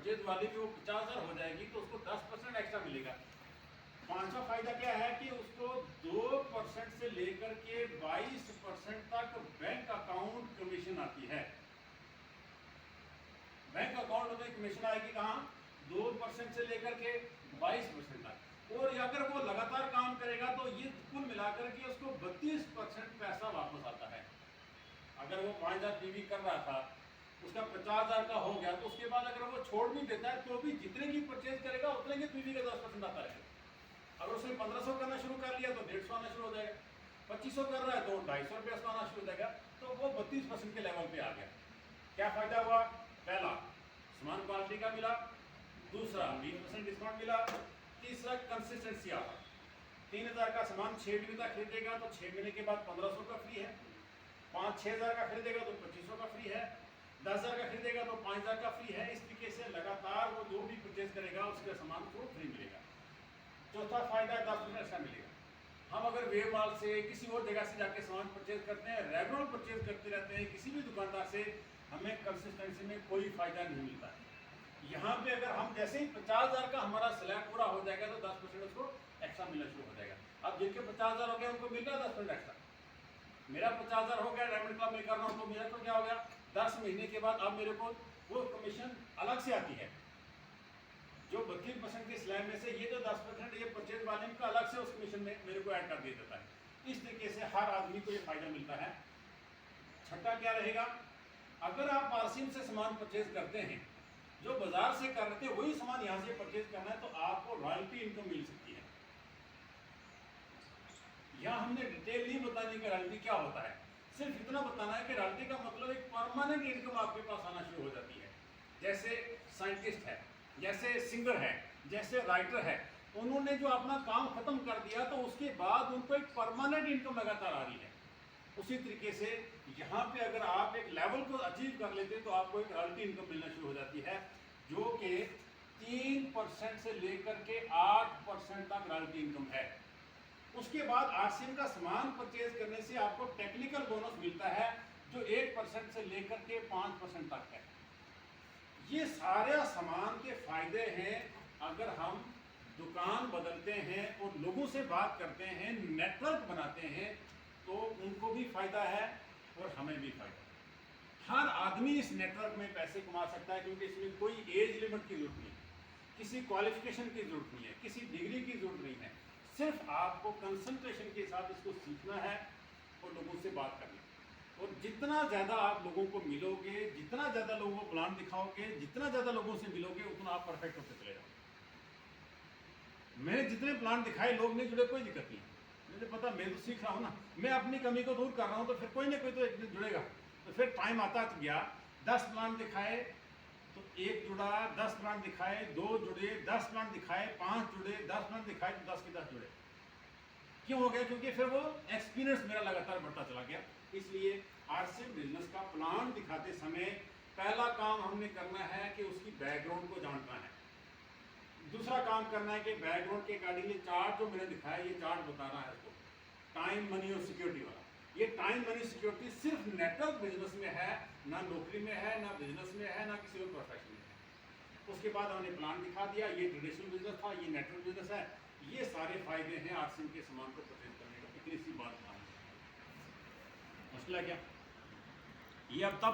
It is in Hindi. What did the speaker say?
परचेज वाली भी वो 50,000 हो जाएगी तो उसको 10% एक्स्ट्रा मिलेगा। पांचवा फायदा क्या है कि उसको 2% से लेकर के 22% तक बैंक अकाउंट कमीशन आती है। बैंक अकाउंट में कमीशन आएगी कहाँ? 2% से लेकर के 22% तक। और अगर वो लगातार काम करेगा तो ये कुल मिलाकर के उसको 32% पैसा वापस आता है। अगर वो 5,000 पीवी कर रहा था, उसका 50,000 का हो गया, तो उसके बाद अगर वो छोड़ भी देता है तो भी जितने की परचेज करेगा उतने के पीवी का 10% आता है। अगर उसने 1500 करना शुरू कर लिया तो 150 आना शुरू हो जाएगा, 2500 कर रहा है तो 250 रुपये उसका आना शुरू हो जाएगा। तो वो 32% के लेवल पे आ गया। क्या फायदा हुआ? पहला, समान क्वालिटी का मिला। दूसरा, 20% डिस्काउंट मिला। तीसरा, कंसिस्टेंसी आ रहा। 3,000 का सामान 6 महीने तक खरीदेगा तो 6 महीने के बाद 1,500 का फ्री है। 5-6 हज़ार का खरीदेगा तो 2,500 का फ्री है। 10,000 का खरीदेगा तो 5,000 का फ्री है। इस तरीके से लगातार वो जो भी परचेज करेगा उसके सामान को फ्री मिलेगा। चौथा फायदा 10% ऐसा मिलेगा। हम अगर वे माल से किसी और जगह से जाके सामान परचेज करते हैं, रेगुलर परचेज करते रहते हैं किसी भी दुकानदार से, हमें कंसिस्टेंसी में कोई फायदा नहीं मिलता है। यहाँ पे अगर हम जैसे ही 50,000 का हमारा स्लैब पूरा हो जाएगा तो 10% उसको एक्स्ट्रा मिलना शुरू हो जाएगा। अब जिनके 50,000 हो गया उनको मिल रहा है 10% एक्स्ट्रा। मेरा 50,000 हो गया, डायमंड क्लब में कर रहा हूँ तो मेरा तो क्या हो गया, 10 महीने के बाद अब मेरे को वो कमीशन अलग से आती है। जो 32% के स्लैब में से ये जो 10% ये परचेज वाले का अलग से उस कमीशन में मेरे को ऐड कर दिया जाता है। इस तरीके से हर आदमी को ये फायदा मिलता है। छठा क्या रहेगा? अगर आप आरसीएम से सामान परचेज करते हैं, जो बाजार से कर रहे थे वही सामान यहाँ से परचेज करना है तो आपको रॉयल्टी इनकम मिल सकती है। यहाँ हमने डिटेल नहीं बताने की रॉयल्टी क्या होता है, सिर्फ इतना बताना है कि रॉयल्टी का मतलब एक परमानेंट इनकम आपके पास आना शुरू हो जाती है। जैसे साइंटिस्ट है, जैसे सिंगर है, जैसे राइटर है, उन्होंने जो अपना काम खत्म कर दिया तो उसके बाद उनको एक परमानेंट इनकम लगातार आ रही है। उसी तरीके से यहाँ पे अगर आप एक लेवल को अचीव कर लेते हैं तो आपको एक रॉयल्टी इनकम मिलना शुरू हो जाती है, जो कि 3% से लेकर के 8% तक रॉयल्टी इनकम है। उसके बाद आरसीएम का सामान परचेज करने से आपको टेक्निकल बोनस मिलता है जो 1% से लेकर के 5% तक है। ये सारे सामान के फायदे हैं अगर हम दुकान बदलते हैं और लोगों से बात करते हैं, नेटवर्क बनाते हैं, तो उनको भी फायदा है और हमें भी फायदा है। हर आदमी इस नेटवर्क में पैसे कमा सकता है क्योंकि इसमें कोई एज लिमिट की जरूरत नहीं है, किसी क्वालिफिकेशन की जरूरत नहीं है, किसी डिग्री की जरूरत नहीं है। सिर्फ आपको कंसंट्रेशन के साथ इसको सीखना है और लोगों से बात करनी है। और जितना ज़्यादा आप लोगों को मिलोगे, जितना ज़्यादा लोगों को प्लान दिखाओगे, जितना ज़्यादा लोगों से मिलोगे, उतना आप परफेक्ट होते चले जाओगे। मैंने जितने प्लान दिखाए लोग नहीं जुड़े, कोई दिक्कत नहीं, मुझे पता, मैं तो सीख रहा हूँ ना, मैं अपनी कमी को दूर कर रहा हूँ तो फिर कोई ना कोई तो एक दिन जुड़ेगा। तो फिर टाइम आता गया, 10 प्लान दिखाए तो 1 जुड़ा, 10 प्लान दिखाए 2 जुड़े, 10 प्लान दिखाए 5 जुड़े, 10 प्लान दिखाए तो 10 के 10 जुड़े। क्यों हो गया? क्योंकि फिर वो एक्सपीरियंस मेरा लगातार बढ़ता चला गया। इसलिए आरसीएम बिजनेस का प्लान दिखाते समय पहला काम हमने करना है कि उसकी बैकग्राउंड को जानना है। दूसरा काम करना है कि बैकग्राउंड के अकॉर्डिंग ये चार्ट जो मैंने दिखाया, ये चार्ट बताना है इसको, टाइम, मनी और सिक्योरिटी वाला। ये टाइम, मनी, सिक्योरिटी सिर्फ नेटवर्क बिजनेस में है, ना नौकरी में है, ना बिजनेस में है, ना किसी और प्रोफेशन में है। उसके बाद हमने प्लान दिखा दिया, ये ट्रेडिशनल बिजनेस था, ये नेटवर्क बिजनेस है। ये सारे फायदे हैं आरसीएम के सामान को परचेज करने का। इतनी सी बात मुश्किल है क्या? ये अब तब